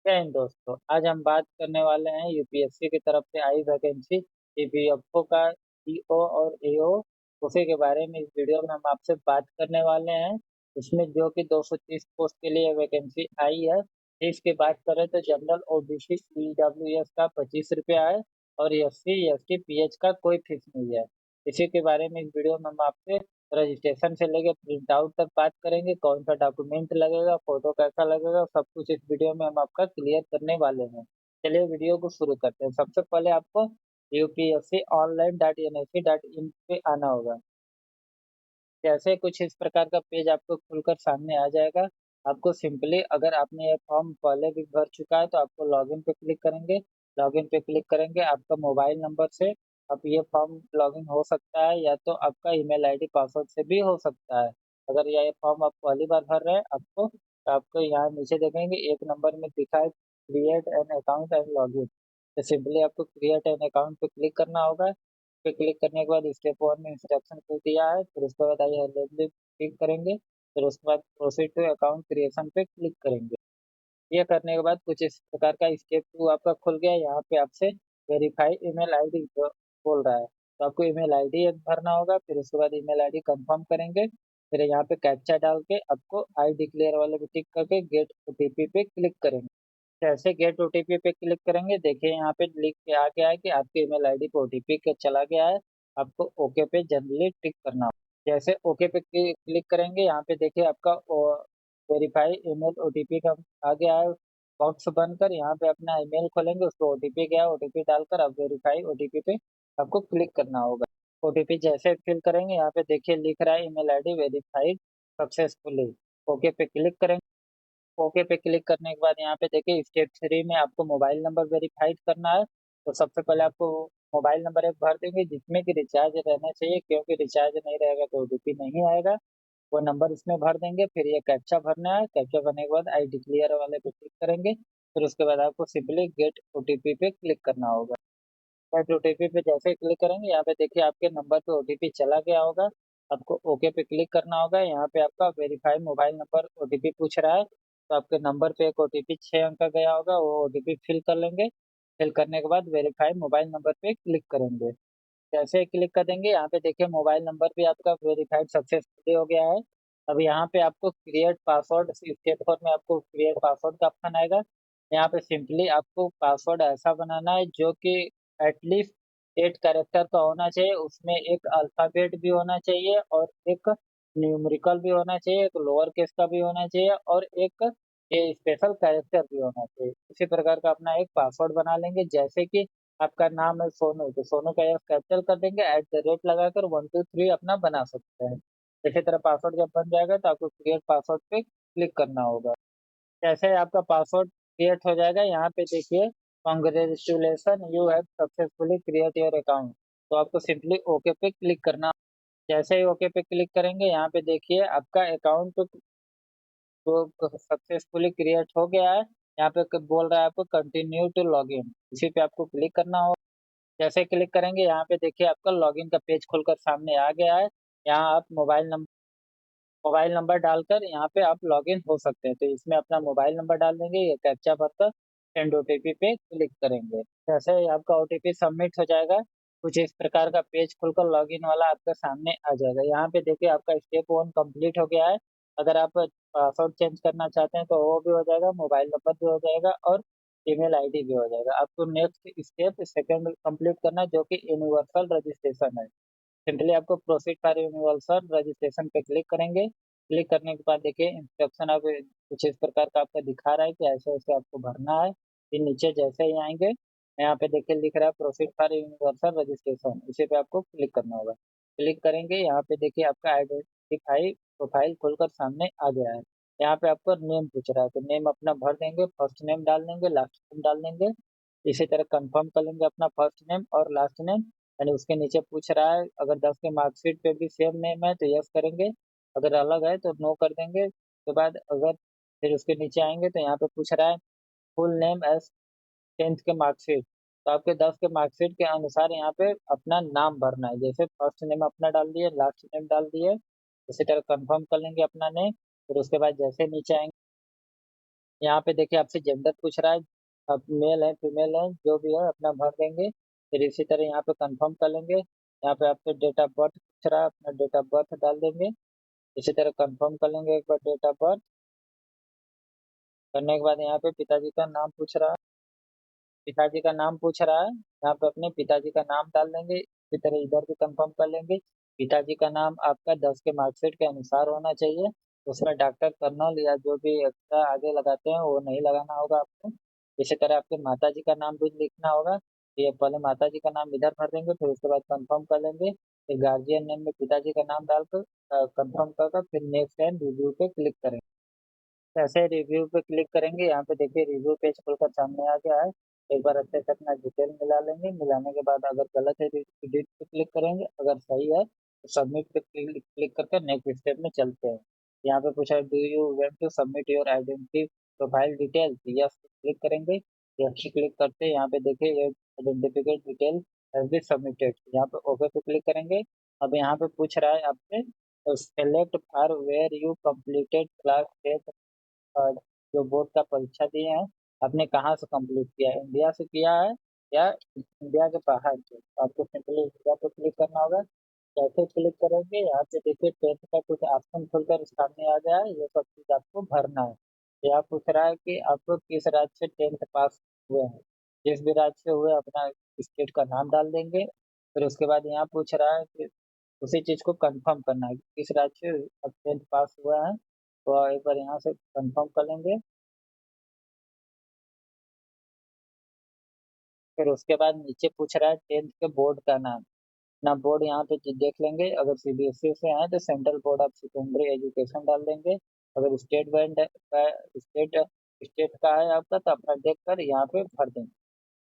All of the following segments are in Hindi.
जय हिंद दोस्तों, आज हम बात करने वाले हैं यूपीएससी की तरफ से आई वैकेंसी ईपीएफओ का ईओ और एओ उसी के बारे में इस वीडियो में हम आपसे बात करने वाले हैं। इसमें जो कि 230 पोस्ट के लिए वैकेंसी आई है। इसकी बात करें तो जनरल ओबीसी ईडब्ल्यूएस का 25 रुपया है और एससी एसटी पीएच का कोई फीस नहीं है। इसी के बारे में इस वीडियो में हम आपसे रजिस्ट्रेशन से लेके प्रिंट आउट तक बात करेंगे, कौन सा डॉक्यूमेंट लगेगा, फोटो कैसा लगेगा, सब कुछ इस वीडियो में हम आपका क्लियर करने वाले हैं। चलिए वीडियो को शुरू करते हैं। सबसे पहले आपको UPSC online dot N I C dot in पे आना होगा। जैसे कुछ इस प्रकार का पेज आपको खुलकर सामने आ जाएगा। आपको सिंपली, अगर आपने ये फॉर्म पहले भी भर चुका है तो आपको लॉगिन पे क्लिक करेंगे। लॉगिन पे क्लिक करेंगे, आपका मोबाइल नंबर से अब ये फॉर्म लॉगिन हो सकता है या तो आपका ईमेल आईडी पासवर्ड से भी हो सकता है। अगर ये फॉर्म आप पहली बार भर रहे हैं आपको, तो आपको यहाँ नीचे देखेंगे एक नंबर में दिखा है create an account and login. तो सिंपली आपको क्रिएट एन अकाउंट पे क्लिक करना होगा। पे क्लिक करने के बाद स्टेप 1 में इंस्ट्रक्शन को दिया है, फिर उसके बाद आई अवेलेबल क्लिक करेंगे। फिर उसके बाद प्रोसीड टू अकाउंट क्रिएशन पे क्लिक करेंगे। ये करने के बाद कुछ इस प्रकार का स्टेप 2 आपका खुल गया। यहाँ पे आपसे वेरीफाई ईमेल आईडी बोल रहा है, तो आपको ईमेल आईडी एक भरना होगा। फिर उसके बाद ईमेल आईडी कंफर्म करेंगे। फिर यहाँ पे कैप्चा डाल के आपको आई डिक्लेयर वाले पे टिक करके गेट ओटीपी पे क्लिक करेंगे। जैसे गेट ओटीपी पे क्लिक करेंगे, देखिए यहाँ पे लिख के आ गया है कि आपके ईमेल आईडी पे ओटीपी के चला गया है। आपको ओके पे जनरली टिक करना होगा। जैसे ओके पे क्लिक करेंगे, यहाँ पे देखिए आपका वेरीफाई ईमेल ओटीपी का आ गया है। बॉक्स बनकर यहाँ पे अपना ईमेल खोलेंगे, उसको ओटीपी गया, ओटीपी डालकर अब वेरीफाई ओटीपी पे आपको क्लिक करना होगा। ओटीपी जैसे फिल करेंगे, यहाँ पे देखिए लिख रहा है email ID verified successfully. Okay पे क्लिक करेंगे। ओके पे क्लिक करने के बाद यहाँ पे देखिए स्टेप 3 में आपको मोबाइल नंबर वेरीफाइड करना है। तो सबसे पहले आपको मोबाइल नंबर एक भर देंगे जिसमें कि रिचार्ज रहना चाहिए, क्योंकि रिचार्ज नहीं रहेगा तो ओटीपी नहीं आएगा। वो नंबर इसमें भर देंगे। फिर ये कैप्चा भरना है। कैप्चा भरने के बाद आई डिक्लेयर वाले पे क्लिक करेंगे। फिर उसके बाद आपको सिंपली गेट ओटीपी पे क्लिक करना होगा। गेट ओटीपी पे जैसे ही क्लिक करेंगे, यहाँ पे देखिए आपके नंबर पे ओटीपी चला गया होगा। आपको ओके पे क्लिक करना होगा। यहाँ पे आपका वेरीफाई मोबाइल नंबर ओटीपी पूछ रहा है, तो आपके नंबर पे एक ओटीपी 6 अंक का गया होगा, वो ओटीपी फिल कर लेंगे। फिल करने के बाद वेरीफाई मोबाइल नंबर पे क्लिक करेंगे। जैसे ही क्लिक कर देंगे, यहाँ पे देखिए मोबाइल नंबर भी आपका वेरीफाइड सक्सेसफुली हो गया है। अब यहाँ पे आपको क्रिएट पासवर्ड, स्टेप 4 में आपको क्रिएट पासवर्ड का ऑप्शन आएगा। यहाँ पे सिंपली आपको पासवर्ड ऐसा बनाना है जो कि एटलीस्ट 8 कैरेक्टर का होना चाहिए। उसमें एक अल्फाबेट भी होना चाहिए और एक न्यूमेरिकल भी होना चाहिए, एक लोअर केस का भी होना चाहिए और एक ये स्पेशल कैरेक्टर भी होना चाहिए। इसी प्रकार का अपना एक पासवर्ड बना लेंगे। जैसे कि आपका नाम है सोनू, तो सोनू का एफ कैपिटल कर देंगे, @ लगाकर 1 2 3 अपना बना सकते हैं। इसी तरह पासवर्ड जब बन जाएगा तो आपको क्रिएट पासवर्ड पे क्लिक करना होगा। जैसे ही आपका पासवर्ड क्रिएट हो जाएगा, यहाँ पे देखिए congratulation you have successfully create your account. तो आपको सिंपली ओके पे क्लिक करना। जैसे ही ओके पे क्लिक करेंगे, यहाँ पे देखिए आपका अकाउंट तो सक्सेसफुली क्रिएट हो गया है। यहाँ पे बोल रहा है आपको कंटिन्यू टू लॉगिन, इसी पे आपको क्लिक करना होगा। जैसे क्लिक करेंगे, यहाँ पे देखिए आपका लॉगिन का पेज खुलकर सामने आ गया है। यहाँ आप मोबाइल नंबर डालकर यहाँ पे आप लॉगिन हो सकते हैं। तो इसमें अपना मोबाइल नंबर डाल देंगे, ये कैप्चा भरकर सेंड ओटीपी पे क्लिक करेंगे। जैसे ही आपका ओटीपी सबमिट हो जाएगा, कुछ इस प्रकार का पेज खुलकर लॉगिन वाला आपका सामने आ जाएगा। यहाँ पे देखिए आपका स्टेप 1 कंप्लीट हो गया है। अगर आप पासवर्ड चेंज करना चाहते हैं तो वो भी हो जाएगा, मोबाइल नंबर भी हो जाएगा और ईमेल आईडी भी हो जाएगा। आपको नेक्स्ट स्टेप सेकंड कंप्लीट करना है, जो कि यूनिवर्सल रजिस्ट्रेशन है। सिंपली आपको प्रोसीड फॉर यूनिवर्सल रजिस्ट्रेशन पे क्लिक करेंगे। क्लिक करने के बाद देखिए इंस्ट्रक्शन अब कुछ इस प्रकार का आपका दिखा रहा है कि ऐसे ऐसे आपको भरना है। फिर नीचे जैसे ही आएंगे, यहाँ पे देखिए लिख रहा है प्रोसीड फॉर यूनिवर्सल रजिस्ट्रेशन, इसी पे आपको क्लिक करना होगा। क्लिक करेंगे, यहाँ पे देखिए आपका आइडेंटिफाई प्रोफाइल खुलकर सामने आ गया है। यहाँ पे आपको नेम पूछ रहा है, तो नेम अपना भर देंगे, फर्स्ट नेम डाल देंगे, लास्ट नेम डाल देंगे। इसी तरह कंफर्म कर लेंगे अपना फर्स्ट नेम और लास्ट नेम। यानी उसके नीचे पूछ रहा है अगर 10 के मार्कशीट पे भी सेम नेम है तो यस करेंगे, अगर अलग है तो नो कर देंगे। उसके बाद अगर फिर उसके नीचे आएंगे तो यहाँ पे पूछ रहा है फुल नेम एज 10th के मार्कशीट। तो आपके 10 के मार्कशीट के अनुसार यहाँ पे अपना नाम भरना है। जैसे फर्स्ट नेम अपना डाल दिए, लास्ट नेम डाल दिए। इसी तरह कंफर्म कर लेंगे अपना नेम। फिर उसके बाद जैसे नीचे आएंगे, यहाँ पे देखिए आपसे जेंडर पूछ रहा है, आप मेल है फीमेल है जो भी है अपना भर देंगे। फिर इसी तरह यहाँ पे कंफर्म कर लेंगे। यहाँ पे आपसे डेट ऑफ बर्थ पूछ रहा है, अपना डेट ऑफ बर्थ डाल देंगे। इसी तरह कंफर्म कर लेंगे एक बार डेट ऑफ बर्थ करने के बाद यहाँ पे पिताजी का नाम पूछ रहा है। पिताजी का नाम पूछ रहा है, यहाँ पे अपने पिताजी का नाम डाल देंगे। इसी तरह इधर भी कंफर्म कर लेंगे। पिताजी का नाम आपका 10 के मार्कशीट के अनुसार होना चाहिए। उसमें डॉक्टर कर्नल या जो भी एक्स्ट्रा आगे लगाते हैं वो नहीं लगाना होगा आपको। इसी तरह आपके माता जी का नाम भी लिखना होगा। ये पहले माता जी का नाम इधर भर देंगे, फिर उसके बाद कंफर्म कर लेंगे। फिर गार्जियन नेम में पिताजी का नाम डालकर कंफर्म कर फिर नेक्स्ट एंड रिव्यू पे क्लिक करेंगे। जैसे रिव्यू पे क्लिक करेंगे, यहाँ पे देखिए रिव्यू पेज खुलकर सामने आ गया है। एक बार अच्छे से अपना डिटेल मिला लेंगे। मिलाने के बाद अगर गलत है तो एडिट पे क्लिक करेंगे, अगर सही है तो सबमिट पे क्लिक करके नेक्स्ट स्टेप में चलते हैं। यहाँ पे पूछा है do you want to submit your identity profile details, yes click करेंगे। यस क्लिक करते हैं, यहाँ पे देखिए ये identification detail has been submitted, यहाँ पे ओके पे क्लिक करेंगे। अब यहाँ पे पूछ रहा है आपसे select for where you completed class 10 और जो बोर्ड का परीक्षा दिए हैं आपने कहाँ से कंप्लीट किया है, इंडिया से किया है या इंडिया के बाहर से। तो आपको सिंपली इंडिया पे क्लिक करना होगा। जैसे क्लिक करेंगे यहाँ पे देखिए 10th का कुछ ऑप्शन खुलकर सामने आ गया है, ये सब चीज आपको भरना है। यहाँ पूछ रहा है कि आप किस राज्य से 10th पास हुए हैं। जिस भी राज्य से हुए अपना स्टेट का नाम डाल देंगे। फिर उसके बाद यहाँ पूछ रहा है कि उसी चीज को कंफर्म करना है कि किस राज्य से आप 10th पास हुआ है। तो एक बार यहाँ से कंफर्म कर लेंगे। फिर उसके बाद नीचे पूछ रहा है 10th के बोर्ड का नाम। ना बोर्ड यहाँ पे देख लेंगे, अगर सीबीएसई से है तो central board of secondary education डाल देंगे। अगर स्टेट बैंड का स्टेट स्टेट का है आपका तो अपना देख कर यहाँ पे भर देंगे।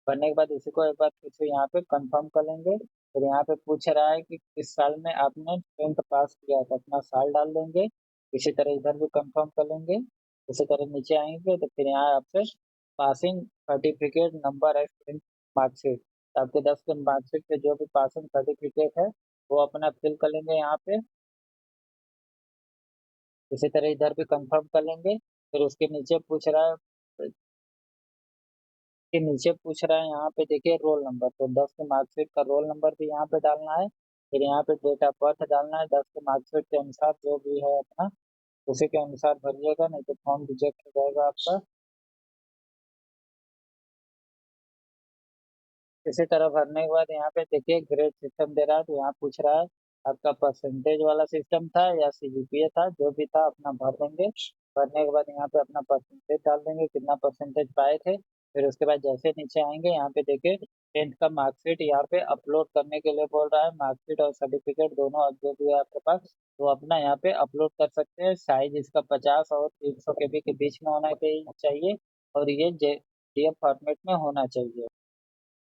भरने के बाद इसी को एक बार फिर से यहाँ पे कंफर्म कर लेंगे। फिर यहाँ पे पूछ रहा है कि किस साल में आपने 10th पास किया था, अपना साल डाल देंगे। इसी तरह इधर भी कंफर्म कर लेंगे। इसी तरह नीचे आएंगे तो फिर यहाँ आपसे पासिंग सर्टिफिकेट नंबर है स्टूडेंट मार्कशीट, आपके 10 के मार्कशीट पे जो भी पासिंग सर्टिफिकेट है वो अपना फिल कर लेंगे यहाँ पे। इसी तरह इधर भी कंफर्म कर लेंगे। फिर उसके नीचे पूछ रहा है के नीचे पूछ रहा है यहाँ पे देखिए रोल नंबर, तो 10 के मार्कशीट का रोल नंबर भी यहाँ पे डालना है। फिर यहाँ पे डेट ऑफ बर्थ डालना है 10 के मार्कशीट के अनुसार जो भी है अपना उसी के अनुसार भरिएगा, नहीं तो फॉर्म रिजेक्ट हो जाएगा आपका। इसी तरह भरने के बाद यहाँ पे देखिए ग्रेड सिस्टम दे रहा है, तो यहाँ पूछ रहा है आपका परसेंटेज वाला सिस्टम था या सीजीपीए था, जो भी था अपना भर देंगे। भरने के बाद यहाँ पे अपना परसेंटेज डाल देंगे, कितना परसेंटेज पाए थे। फिर उसके बाद जैसे नीचे आएंगे यहाँ पे देखिए 10th का मार्कशीट यहाँ पे अपलोड करने के लिए बोल रहा है। मार्कशीट और सर्टिफिकेट दोनों अब जो भी है आपके पास तो अपना यहाँ पे अपलोड कर सकते हैं। साइज इसका 50 और 300 केबी के बीच में होना चाहिए और ये जेडीएफ फॉर्मेट में होना चाहिए।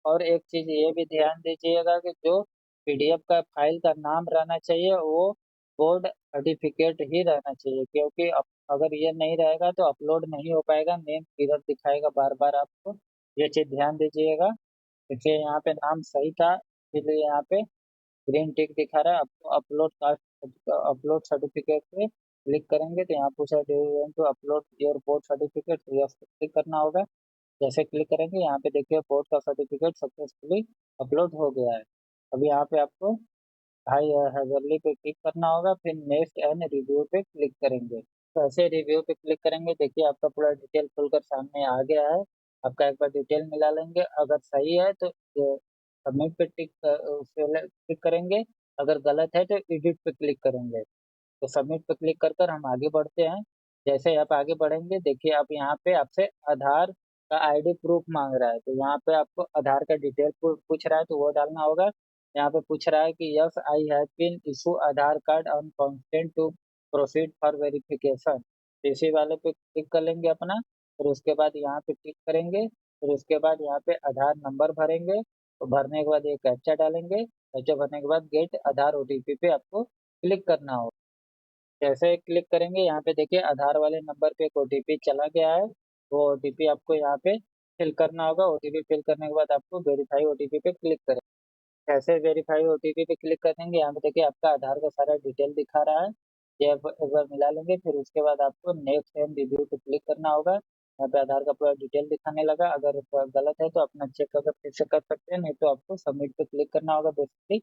और एक चीज ये भी ध्यान दीजिएगा कि जो पीडीएफ का फाइल का नाम रहना चाहिए वो बोर्ड सर्टिफिकेट ही रहना चाहिए, क्योंकि अगर ये नहीं रहेगा तो अपलोड नहीं हो पाएगा, नेम एरर दिखाएगा बार बार आपको। ये चीज ध्यान दीजिएगा। देखिए यहाँ पे नाम सही था इसलिए यहाँ पे ग्रीन टिक दिखा रहा है। आपको अपलोड कास्ट अपलोड सर्टिफिकेट पे क्लिक करेंगे तो यहाँ पूछा do you want to upload your board certificate, yes click करना होगा। जैसे क्लिक करेंगे यहाँ पे देखिए बोर्ड का सर्टिफिकेट सक्सेसफुली अपलोड हो गया है। अभी यहाँ पे आपको हाई हैजरली पे क्लिक करना होगा, फिर नेक्स्ट एंड रिव्यू पे क्लिक करेंगे। तो ऐसे रिव्यू पे क्लिक करेंगे देखिए आपका पूरा डिटेल खुलकर सामने आ गया है। आपका एक बार डिटेल मिला लेंगे, अगर सही है तो सबमिट पे क्लिक करेंगे। अगर गलत है तो एडिट पे क्लिक करेंगे। तो सबमिट पे क्लिक कर कर हम आगे बढ़ते हैं। जैसे आप आगे बढ़ेंगे देखिए आप यहाँ पे आपसे आधार का आईडी प्रूफ मांग रहा है, तो यहाँ पे आपको आधार का डिटेल पूछ रहा है तो वो डालना होगा। यहाँ पे पूछ रहा है कि yes I have been issue Aadhaar card on consent to proceed for verification, इसी वाले पे क्लिक कर लेंगे अपना। फिर उसके बाद यहाँ पे क्लिक करेंगे। फिर उसके बाद यहाँ पे आधार नंबर भरेंगे, तो भरने के बाद एक कैप्चा डालेंगे। कैप्चा भरने के बाद गेट आधार ओटीपी पे आपको क्लिक करना होगा। जैसे क्लिक करेंगे यहाँ पे देखिए आधार वाले नंबर पे एक ओटीपी चला गया है, वो ओटीपी आपको यहाँ पे फिल करना होगा। ओटीपी फिल करने के बाद आपको वेरीफाई ओटीपी पे क्लिक करें। जैसे वेरीफाई ओटीपी पे क्लिक कर देंगे यहाँ पे देखिए आपका आधार का सारा डिटेल दिखा रहा है। ये आप एक बार मिला लेंगे, फिर उसके बाद आपको नेक्स्ट एंड रिव्यू पे क्लिक करना होगा। यहाँ पे आधार का पूरा डिटेल दिखाने लगा। अगर गलत है तो अपना चेक अगर फिर से कर सकते हैं, नहीं तो आपको सबमिट पे क्लिक करना होगा बेसिकली।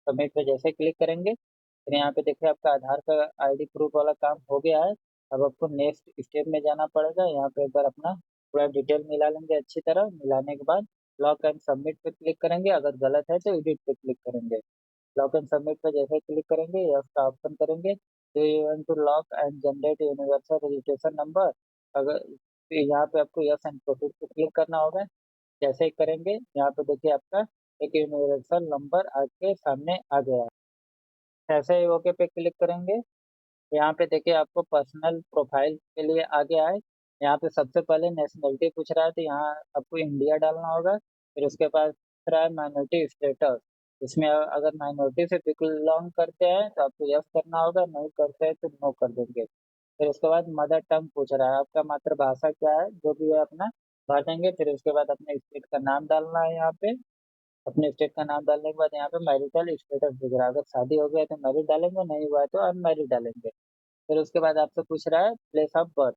सबमिट पे जैसे क्लिक करेंगे फिर यहाँ पे देखिए आपका आधार का आईडी प्रूफ वाला काम हो गया है। अब आपको नेक्स्ट स्टेप में जाना पड़ेगा। यहाँ पे एक बार अपना पूरा डिटेल मिला लेंगे अच्छी तरह। मिलाने के बाद लॉक एंड सबमिट पे क्लिक करेंगे। अगर गलत है तो एडिट पे क्लिक करेंगे। लॉक एंड सबमिट पे जैसे क्लिक करेंगे यस का ऑप्शन करेंगे। तो you want to lock and generate universal registration number. अगर तो यहाँ पे आपको यस एंड प्रोसीड पे क्लिक करना होगा। जैसे ही करेंगे यहाँ पे देखिए आपका एक यूनिवर्सल नंबर आपके सामने आ गया है। जैसे ही ओके पे क्लिक करेंगे यहाँ पे देखिए आपको पर्सनल प्रोफाइल के लिए आ गया है। यहाँ पे सबसे पहले नेशनलिटी पूछ रहा है, तो यहाँ आपको इंडिया डालना होगा। फिर उसके बाद पूछ रहा है माइनॉरिटी स्टेटस। इसमें अगर माइनॉरिटी से बिलोंग करते हैं तो आपको यस करना होगा, नहीं करते हैं तो नो कर देंगे। फिर उसके बाद मदर टंग पूछ रहा है, आपका मातृभाषा क्या है, जो भी है अपना भर देंगे। फिर उसके बाद अपने स्टेट का नाम डालना है। यहाँ पे अपने स्टेट का नाम डालने के बाद यहाँ पे मैरिटल स्टेटस दिख रहा है, अगर शादी हो गया है तो मैरिड डालेंगे, नहीं हुआ है तो अनमैरिड डालेंगे। फिर उसके बाद आपसे पूछ रहा है प्लेस ऑफ बर्थ।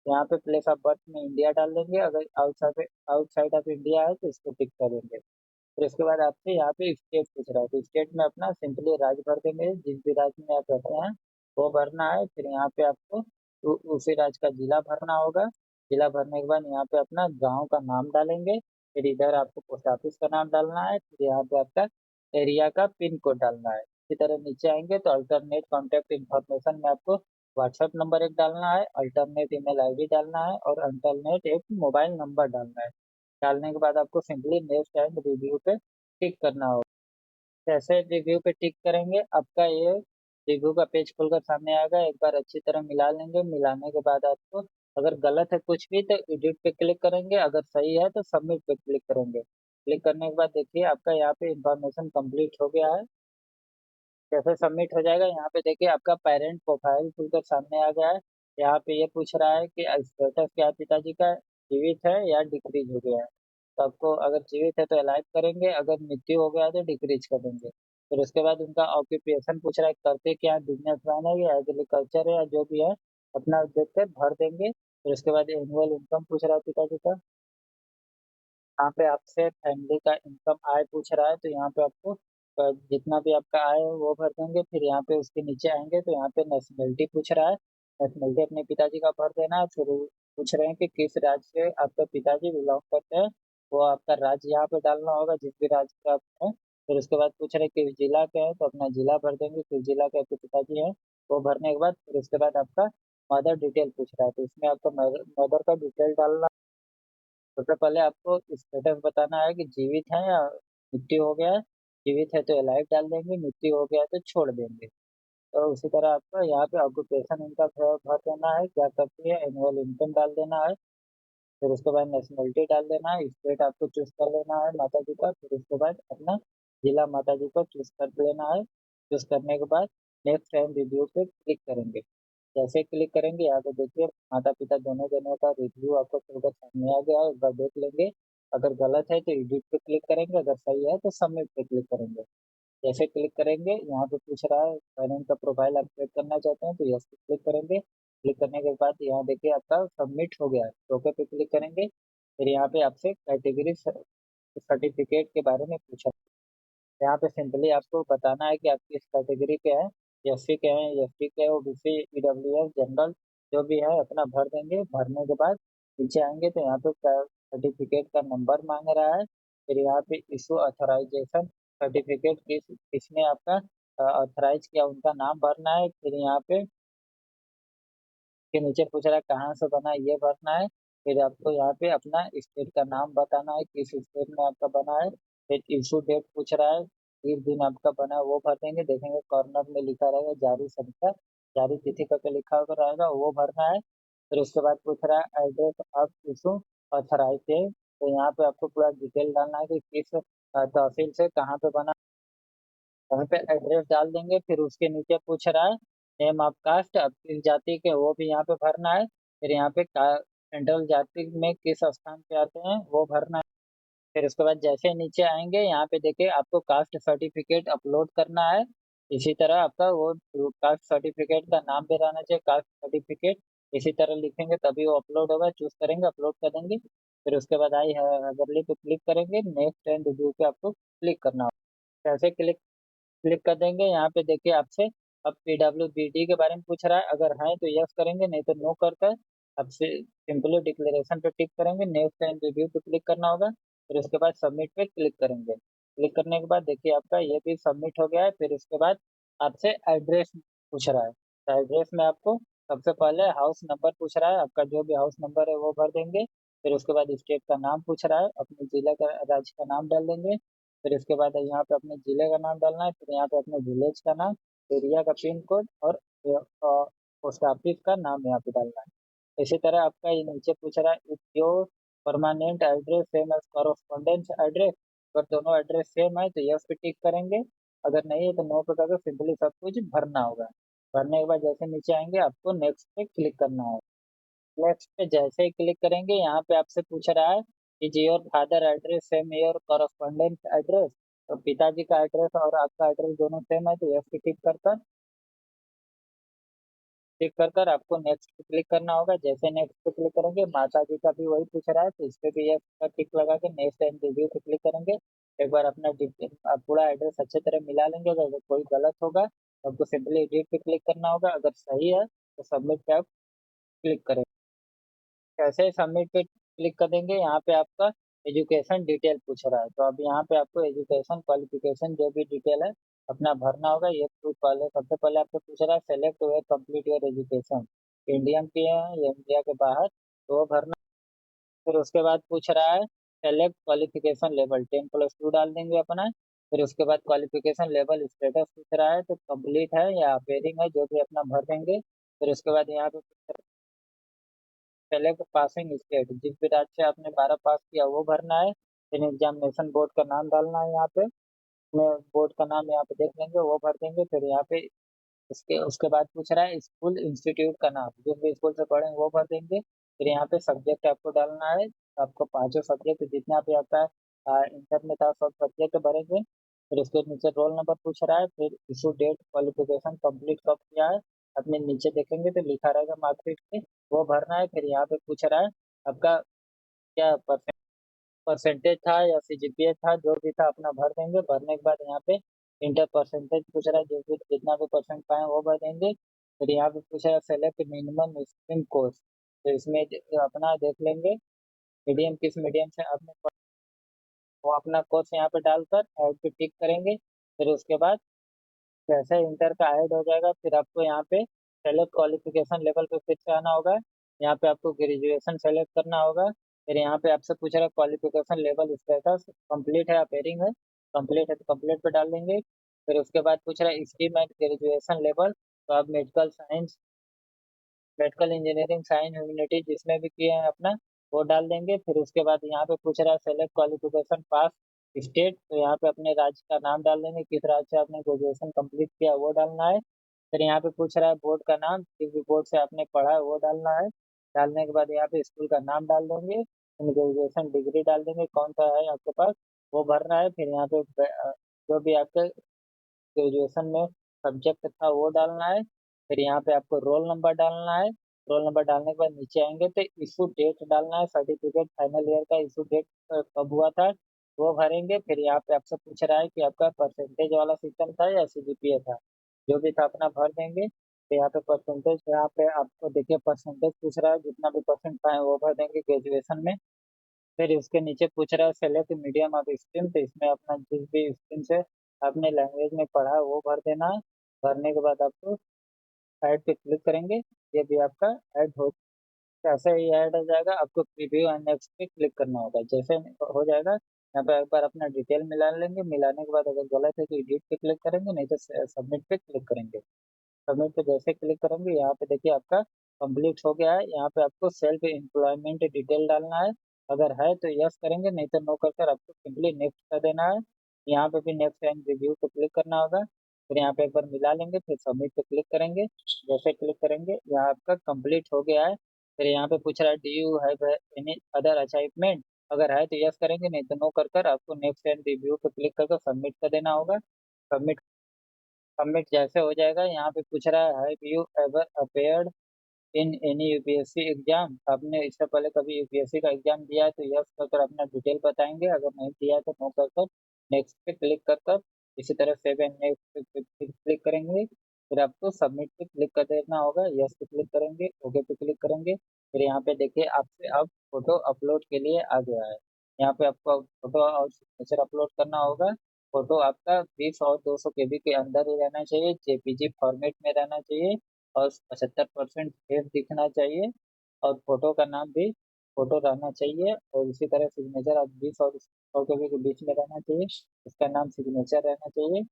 यहाँ पे प्लेस ऑफ बर्थ में इंडिया डाल देंगे, अगर आउटसाइड आउटसाइड ऑफ इंडिया है तो इसको टिक करेंगे। फिर उसके बाद आपसे यहाँ पे स्टेट पूछ रहा है, तो स्टेट में अपना सिंपली राज्य भर देंगे, जिस भी राज्य में आप रहते हैं वो भरना है। फिर यहाँ पे आपको उसी राज्य का जिला भरना होगा। जिला भरने के बाद यहाँ पे अपना गांव का नाम डालेंगे। फिर इधर आपको पोस्ट ऑफिस का नाम डालना है। फिर यहाँ पे आपका एरिया का पिन कोड डालना है। इसी तरह नीचे आएंगे तो अल्टरनेट कॉन्टैक्ट इन्फॉर्मेशन में आपको व्हाट्सएप नंबर एक डालना है, अल्टरनेट ईमेल आईडी डालना है और अल्टरनेट एक मोबाइल नंबर डालना है। डालने के बाद आपको सिंपली नेक्स्ट एंड रिव्यू पे टिक करना होगा। जैसे रिव्यू पे टिक करेंगे आपका ये रिव्यू का पेज खुलकर सामने आएगा। एक बार अच्छी तरह मिला लेंगे। मिलाने के बाद आपको अगर गलत है कुछ भी तो एडिट पे क्लिक करेंगे, अगर सही है तो सबमिट पे क्लिक करेंगे। क्लिक करने के बाद देखिए आपका यहाँ पे इंफॉर्मेशन कंप्लीट हो गया है। जैसे सबमिट हो जाएगा यहाँ पे देखिए आपका पेरेंट प्रोफाइल खुलकर सामने आ गया है। यहाँ पे ये पूछ रहा है कि स्टेटस क्या है, पिताजी का जीवित है या डिक्रीज हो गया है। तो आपको अगर जीवित है तो अलाइव करेंगे, अगर मृत्यु हो गया है तो डिक्रीज कर देंगे। फिर उसके बाद उनका ऑक्यूपेशन पूछ रहा है, करते क्या है, बिजनेस मैन है या एग्रीकल्चर है या जो भी है, अपना देख कर भर देंगे। फिर उसके बाद एनुअल इनकम पूछ रहा है पिताजी का। यहाँ पे आपसे फैमिली का इनकम आय पूछ रहा है, तो यहाँ पे आपको जितना भी आपका आय है वो भर देंगे। फिर यहाँ पे उसके नीचे आएंगे तो यहाँ पे नेशनलिटी पूछ रहा है। नेशनलिटी अपने पिताजी का भर देना है। फिर वो पूछ रहे हैं कि किस राज्य से आपके पिताजी बिलोंग करते हैं, वो आपका राज्य यहाँ पे डालना होगा, जिस भी राज्य से आप हैं। फिर उसके बाद पूछ रहे हैं किस जिला के हैं, तो अपना जिला भर देंगे, किस जिला के आपके पिताजी हैं वो भरने के बाद फिर उसके बाद आपका मदर डिटेल पूछ रहा है, तो इसमें आपको मदर का डिटेल डालना। सबसे पहले आपको स्टेटस बताना है कि जीवित है या मृत्यु हो गया है। जीवित है तो लाइफ डाल देंगे, मृत्यु हो गया है तो छोड़ देंगे। तो उसी तरह आपको यहाँ पे ऑक्यूपेशन इनका भर देना है, क्या करती है, एनुअल इनकम डाल देना है। फिर उसके बाद नेशनलिटी डाल देना है, स्टेट आपको चूज कर लेना है माता जी का। फिर उसके बाद अपना जिला माता जी को चूज कर लेना है। चूज करने के बाद नेक्स्ट टाइम रिव्यू पे क्लिक करेंगे। जैसे क्लिक करेंगे यहाँ पे देखिए माता पिता दोनों जनों का रिव्यू आपको खुलकर सामने आ गया है, एक बार देख लेंगे। अगर गलत है तो एडिट पे क्लिक करेंगे, अगर सही है तो सबमिट पे क्लिक करेंगे। जैसे क्लिक करेंगे यहाँ पे पूछ रहा है फाइनेंस का प्रोफाइल आप क्रिएट करना चाहते हैं, तो यस पे क्लिक करेंगे। क्लिक करने के बाद यहाँ देखिए आपका सबमिट हो गया है, ओके पे क्लिक करेंगे। फिर यहाँ पे आपसे कैटेगरी सर्टिफिकेट के बारे में पूछा। यहाँ पे सिंपली आपको बताना है कि आप किस कैटेगरी के हैं, एससी के हैं, एसटी के, ओबीसी, ईडब्ल्यूएस, जनरल, जो भी है अपना भर देंगे। भरने के बाद नीचे आएंगे तो यहाँ पे सर्टिफिकेट का नंबर मांग रहा है। फिर यहाँ पे इशू अथोराइजेशन सर्टिफिकेट किसने आपका ऑथराइज किया उनका नाम भरना है। फिर यहाँ पे के नीचे पूछ रहा है कहाँ से बना है, ये भरना है। फिर आपको यहाँ पे अपना स्टेट का नाम बताना है, किस स्टेट में आपका बना है। फिर इशू डेट पूछ रहा है, किस दिन आपका बना है वो भर देंगे। देखेंगे कॉर्नर में लिखा रहेगा जारी संख्या, जारी तिथि करके लिखा हुआ रहेगा, वो भरना है। फिर उसके बाद पूछ रहा है एड्रेस ऑफ इशू ऑथराइज, तो यहाँ पे आपको पूरा डिटेल डालना है कि किस तहसील से कहाँ पे बना। वहाँ पे एड्रेस डाल देंगे। फिर उसके नीचे पूछ रहा है नेम ऑफ कास्ट, अब किस जाति के वो भी यहाँ पे भरना है। फिर यहाँ पे जनरल जाति में किस स्थान पे आते हैं वो भरना है। फिर उसके बाद जैसे नीचे आएंगे यहाँ पे देखिए आपको कास्ट सर्टिफिकेट अपलोड करना है। इसी तरह आपका वो कास्ट सर्टिफिकेट का नाम भी रहना चाहिए, कास्ट सर्टिफिकेट। इसी तरह लिखेंगे तभी वो अपलोड होगा, चूज़ करेंगे, अपलोड कर देंगे। फिर उसके बाद आई हैव अगरली पे क्लिक करेंगे, नेक्स्ट एंड रिव्यू पे आपको क्लिक करना होगा। जैसे क्लिक क्लिक कर देंगे, यहाँ पे देखिए आपसे अब पीडब्ल्यूबीडी के बारे में पूछ रहा है, अगर है तो यस करेंगे, नहीं तो नो कर कर आपसे सिंपली डिक्लेरेशन पे टिक करेंगे, नेक्स्ट एंड रिव्यू पे क्लिक करना होगा। फिर उसके बाद सबमिट पे क्लिक करेंगे। क्लिक करने के बाद देखिए आपका ये भी सबमिट हो गया है। फिर उसके बाद आपसे एड्रेस पूछ रहा है, तो एड्रेस में आपको सबसे पहले हाउस नंबर पूछ रहा है, आपका जो भी हाउस नंबर है वो भर देंगे। फिर उसके बाद स्टेट का नाम पूछ रहा है, अपने जिला का राज्य का नाम डाल देंगे। फिर इसके बाद यहाँ पे अपने जिले का नाम डालना है, फिर यहाँ पे अपने विलेज का नाम, एरिया का पिन कोड और पोस्ट ऑफिस का नाम यहाँ पे डालना है। इसी तरह आपका ये नीचे पूछ रहा है if your permanent address same as correspondence address, अगर दोनों एड्रेस सेम है तो यस पे टिक करेंगे, अगर नहीं है तो नो पे करके सिंपली सब कुछ भरना होगा। भरने के बाद जैसे नीचे आएंगे आपको नेक्स्ट पे क्लिक करना है। नेक्स्ट पे जैसे ही क्लिक करेंगे यहाँ पे आपसे पूछ रहा है कि जी your father address same your correspondent address, तो पिताजी का एड्रेस और आपका एड्रेस दोनों सेम है तो यस पे टिक कर आपको नेक्स्ट पे क्लिक करना होगा। जैसे नेक्स्ट पे क्लिक करेंगे माता जी का भी वही पूछ रहा है तो इस पे भी यस का टिक लगा के नेक्स्ट एंड रिव्यू पे क्लिक करेंगे। एक बार अपना आप पूरा एड्रेस अच्छे तरह मिला लेंगे, अगर कोई गलत होगा तो आपको सिंपली एडिट पे क्लिक करना होगा, अगर सही है तो सबमिट पे आप क्लिक करें। कैसे सबमिट पे क्लिक कर देंगे, यहाँ पे आपका एजुकेशन डिटेल पूछ रहा है, तो अब यहाँ पे आपको एजुकेशन क्वालिफिकेशन जो भी डिटेल है अपना भरना होगा। ये प्रूफ पहले सबसे पहले आपको पूछ रहा है select where complete your education, Indian की है या इंडिया के बाहर, तो वो भरना। फिर उसके बाद पूछ रहा है सेलेक्ट क्वालिफिकेशन लेवल, 10+2 डाल देंगे अपना। फिर उसके बाद क्वालिफिकेशन लेवल स्टेटस पूछ रहा है तो कंप्लीट है या अपेयरिंग है, जो भी अपना भर देंगे। फिर उसके बाद यहाँ पे सेलेक्ट पासिंग स्टेट, जिस भी राज्य से आपने 12 पास किया वो भरना है। फिर एग्जामिनेशन बोर्ड का नाम डालना है, यहाँ पे मैं बोर्ड का नाम यहाँ पे देख लेंगे वो भर देंगे। फिर यहाँ पे उसके उसके बाद पूछ रहा है स्कूल इंस्टीट्यूट का नाम, जिस भी स्कूल से पढ़े वो भर देंगे। फिर यहाँ पे सब्जेक्ट आपको डालना है, आपको पांचों सब्जेक्ट जितना भी आता है इंटर में था सब सब्जेक्ट भरेंगे। फिर उसके नीचे रोल नंबर पूछ रहा है, फिर इशू डेट, क्वालिफिकेशन कंप्लीट कब किया है अपने नीचे देखेंगे तो लिखा रहेगा मार्कशीट पे, वो भरना है। फिर यहाँ पे पूछ रहा है आपका क्या परसेंटेज था या सीजीपीए था, जो भी था अपना भर देंगे। भरने के बाद यहाँ पे इंटर परसेंटेज पूछ रहा है, जो भी जितना भी परसेंट पाए वो भर देंगे। फिर यहाँ पे पूछ रहा है सेलेक्ट मिनिमम स्ट्रीम कोर्स, तो इसमें अपना देख लेंगे मीडियम किस मीडियम से आपने वो अपना कोर्स यहाँ पे डालकर ऐड पे टिक करेंगे। फिर उसके बाद जैसे इंटर का ऐड हो जाएगा फिर आपको यहाँ पे सेलेक्ट क्वालिफिकेशन लेवल पे फिर से आना होगा, यहाँ पे आपको ग्रेजुएशन सेलेक्ट करना होगा। फिर यहाँ पे आपसे पूछ रहा है क्वालिफिकेशन लेवल स्टेटस कंप्लीट है अपेयरिंग है, कंप्लीट है तो कंप्लीट पे डाल देंगे। फिर उसके बाद पूछ रहा है स्ट्रीम एंड ग्रेजुएशन लेवल, तो आप medical science, medical engineering, science, humanity जिसमें भी किए हैं अपना वो डाल देंगे। फिर उसके बाद यहाँ पे पूछ रहा है सेलेक्ट क्वालिफिकेशन पास स्टेट, तो यहाँ पे अपने राज्य का नाम डाल देंगे, किस राज्य से आपने ग्रेजुएशन कंप्लीट किया वो डालना है। फिर यहाँ पे पूछ रहा है बोर्ड का नाम, जिस भी बोर्ड से आपने पढ़ा है वो डालना है। डालने के बाद यहाँ पे स्कूल का नाम डाल देंगे, ग्रेजुएशन डिग्री डाल देंगे कौन सा है आपके पास वो भरना है। फिर यहाँ पे जो भी आपके ग्रेजुएशन में सब्जेक्ट था वो डालना है। फिर यहाँ पे आपको रोल नंबर डालना है। रोल नंबर डालने के बाद नीचे आएंगे तो इशू डेट डालना है, सर्टिफिकेट फाइनल ईयर का इशू डेट कब हुआ था वो भरेंगे। फिर यहाँ पे आपसे पूछ रहा है कि आपका परसेंटेज वाला सिस्टम था या सीजीपीए था, जो भी था अपना भर देंगे। तो यहाँ पे परसेंटेज, यहाँ पे आपको देखिए परसेंटेज पूछ रहा है, जितना भी परसेंट पाए वो भर देंगे ग्रेजुएशन में। फिर उसके नीचे पूछ रहा है सेलेक्ट मीडियम ऑफ स्ट्रीम, तो इसमें अपना जिस भी स्ट्रीम से आपने लैंग्वेज में पढ़ा है वो भर देना है। भरने के बाद आपको ऐड पे क्लिक करेंगे, ये भी आपका ऐड हो, ऐसे ही ऐड हो जाएगा। आपको प्रीव्यू एंड नेक्स्ट पे क्लिक करना होगा। जैसे हो जाएगा यहाँ पे एक बार अपना डिटेल मिला लेंगे, मिलाने के बाद अगर गलत है तो एडिट पे क्लिक करेंगे, नहीं तो सबमिट पे क्लिक करेंगे। सबमिट पे जैसे क्लिक करेंगे यहाँ पे देखिए आपका कंप्लीट हो गया है। यहाँ पे आपको सेल्फ एम्प्लॉयमेंट डिटेल डालना है, अगर है तो यस करेंगे, नहीं तो नो कर कर आपको सिंपली नेक्स्ट कर देना है। यहाँ पे भी नेक्स्ट एंड रिव्यू पे क्लिक करना होगा। फिर यहाँ पे एक बार मिला लेंगे, फिर सबमिट पे क्लिक करेंगे। जैसे क्लिक करेंगे यहाँ आपका कंप्लीट हो गया है। फिर यहाँ पे पूछ रहा है do you have any other achievement, अगर है तो यस करेंगे, नहीं तो नो कर कर आपको नेक्स्ट एंड रिव्यू पे क्लिक करके सबमिट कर देना होगा। सबमिट सबमिट जैसे हो जाएगा यहाँ पे पूछ रहा है have you ever appeared in any UPSC exam, आपने इससे पहले कभी यूपीएससी का एग्जाम दिया है तो यस कर कर अपना डिटेल बताएंगे, अगर नहीं दिया है तो नो कर कर नेक्स्ट पे क्लिक कर कर इसी तरह सेव एंड नेक्स्ट पे क्लिक करेंगे। फिर आपको सबमिट पे क्लिक कर देना होगा, यस पे क्लिक करेंगे, ओके पे क्लिक करेंगे। फिर यहाँ पे देखिए आपसे अब फोटो अपलोड के लिए आ गया है। यहाँ पे आपको फोटो और सिग्नेचर अपलोड करना होगा। फोटो आपका 20 और 200 केबी के अंदर ही रहना चाहिए, जेपीजी फॉर्मेट में रहना चाहिए और 75% फेस दिखना चाहिए और फोटो का नाम भी फोटो रहना चाहिए और इसी तरह सिग्नेचर आप 20 और 100 केबी के बीच में रहना चाहिए, इसका नाम सिग्नेचर रहना चाहिए।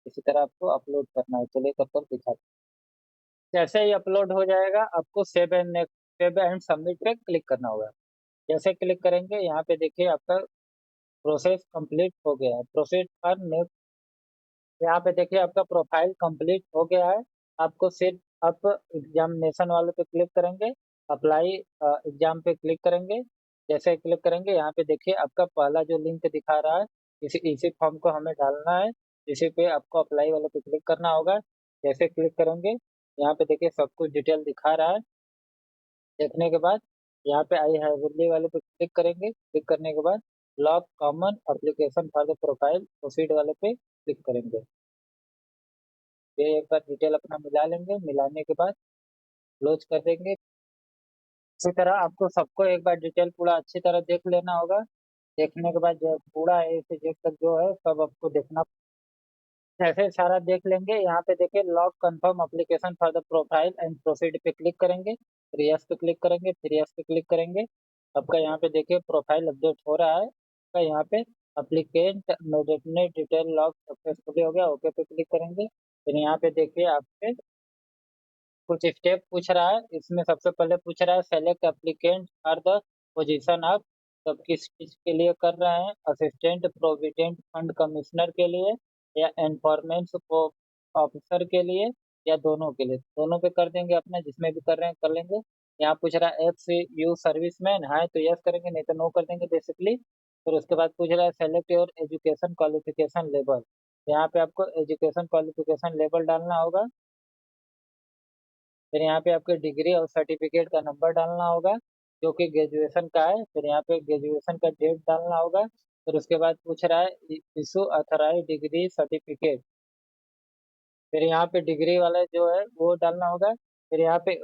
इसी तरह आपको अपलोड करना है, चलिए कर कर दिखाते हैं। जैसे ही अपलोड हो जाएगा आपको सेव एंड सबमिट पे क्लिक करना होगा। जैसे क्लिक करेंगे यहाँ पे देखिए आपका प्रोसेस कंप्लीट हो गया है, प्रोसेस फॉर नेक्स्ट। यहाँ पे देखिए आपका प्रोफाइल कंप्लीट हो गया है। आपको सिर्फ आप एग्जामिनेशन वाले पे क्लिक करेंगे, अप्लाई एग्जाम पे क्लिक करेंगे। जैसे क्लिक करेंगे यहाँ पे देखिए आपका पहला जो लिंक दिखा रहा है, इसी इसी फॉर्म को हमें डालना है। इसी पे आपको अप्लाई वाले पे क्लिक करना होगा। जैसे क्लिक करेंगे यहाँ पे देखिए सब कुछ डिटेल दिखा रहा है। देखने के बाद यहाँ पे आई हैविली वाले पे क्लिक करेंगे, क्लिक करने के बाद log common application for the profile proceed वाले पे क्लिक करेंगे। ये एक बार डिटेल अपना मिला लेंगे, मिलाने के बाद क्लोज कर देंगे। इसी तरह आपको सबको एक बार डिटेल पूरा अच्छी तरह देख लेना होगा। देखने के बाद जो पूरा ए से जेड तक जो है सब आपको देखना। ऐसे सारा देख लेंगे, यहाँ पे देखिए log confirm application for the profile and proceed पे क्लिक करेंगे, फिर यस पे क्लिक करेंगे, फिर यस पे क्लिक करेंगे। आपका यहाँ पे देखिए प्रोफाइल अपडेट हो रहा है। आपका यहाँ पे applicant meditate detail log successfully हो गया, ओके पे क्लिक करेंगे। फिर यहाँ पे देखिए आपके कुछ स्टेप पूछ रहा है, इसमें सबसे पहले पूछ रहा है select applicant for the position of, सब किस चीज के लिए कर रहे हैं, असिस्टेंट प्रोविडेंट फंड कमिश्नर के लिए या इन्फॉर्मेंस ऑफिसर के लिए या दोनों के लिए। दोनों पे कर देंगे, अपने जिसमें भी कर रहे हैं कर लेंगे। यहाँ पूछ रहा है एक्स यू सर्विसमैन है तो यस करेंगे, नहीं तो नो कर देंगे बेसिकली। फिर उसके बाद पूछ रहा है select your education qualification level, यहाँ पे आपको एजुकेशन क्वालिफिकेशन लेवल डालना होगा। फिर यहाँ पे आपके डिग्री और सर्टिफिकेट का नंबर डालना होगा जो कि ग्रेजुएशन का है। फिर यहाँ पे ग्रेजुएशन का डेट डालना होगा। फिर उसके बाद पूछ रहा है इशू अथराइज डिग्री सर्टिफिकेट, फिर यहाँ पे डिग्री वाला जो है वो डालना होगा। फिर यहाँ पे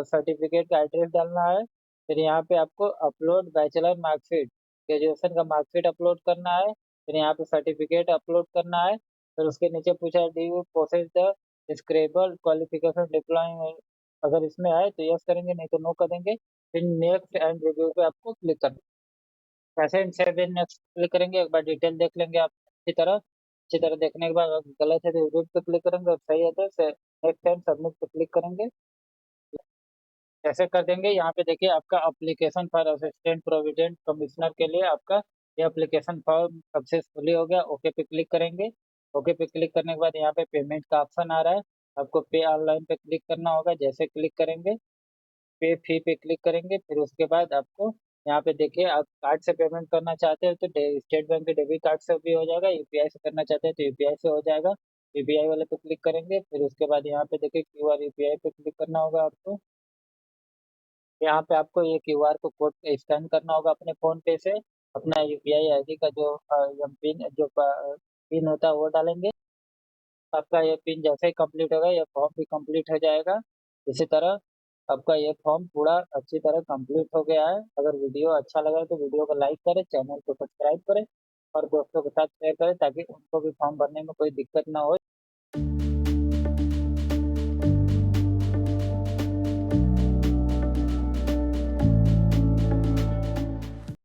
सर्टिफिकेट का एड्रेस डालना है। फिर यहाँ पे आपको अपलोड बैचलर मार्कशीट, ग्रेजुएशन का मार्कशीट अपलोड करना है। फिर यहाँ पे सर्टिफिकेट अपलोड करना है। फिर उसके नीचे पूछा है D you process the scribble qualification deploying, अगर इसमें आए तो यस करेंगे, नहीं तो नो करेंगे। फिर नेक्स्ट एंड रिव्यू पे आपको क्लिक करना है। ऐसे सेव नेक्स्ट क्लिक करेंगे, एक बार डिटेल देख लेंगे आप अच्छी तरह देखने के बाद अगर गलत है तो रिव्यू पे क्लिक करेंगे और सही है तो नेक्स्ट एंड सबमिट पे क्लिक करेंगे। ऐसे कर देंगे। यहाँ पे देखिए आपका application for assistant provident commissioner के लिए आपका ये अप्लीकेशन फॉर्म सक्सेसफुली हो गया, ओके पे क्लिक करेंगे। ओके पे क्लिक करने के बाद यहाँ पे पेमेंट का ऑप्शन आ रहा है, आपको पे ऑनलाइन पे क्लिक करना होगा। जैसे क्लिक करेंगे पे फी पे क्लिक करेंगे, फिर उसके बाद आपको यहाँ पे देखिए आप कार्ड से पेमेंट करना चाहते हो तो स्टेट बैंक के डेबिट कार्ड से भी हो जाएगा, यूपीआई से करना चाहते हैं तो यूपीआई से हो जाएगा। यूपीआई वाले पे क्लिक करेंगे, फिर उसके बाद यहाँ पे देखिए क्यूआर यूपीआई पे क्लिक करना होगा आपको। यहाँ पे आपको ये क्यूआर को कोड पे स्कैन करना होगा अपने फोन पे से, अपना यूपीआई आईडी का जो पिन जो पिन होता है वो डालेंगे। आपका ये पिन जैसे ही कंप्लीट होगा ये फॉर्म भी कंप्लीट हो जाएगा। इसी तरह आपका ये फॉर्म पूरा अच्छी तरह कंप्लीट हो गया है। अगर वीडियो अच्छा लगा तो वीडियो को लाइक करें, चैनल को सब्सक्राइब करें और दोस्तों के साथ शेयर करें ताकि उनको भी फॉर्म भरने में कोई दिक्कत ना हो।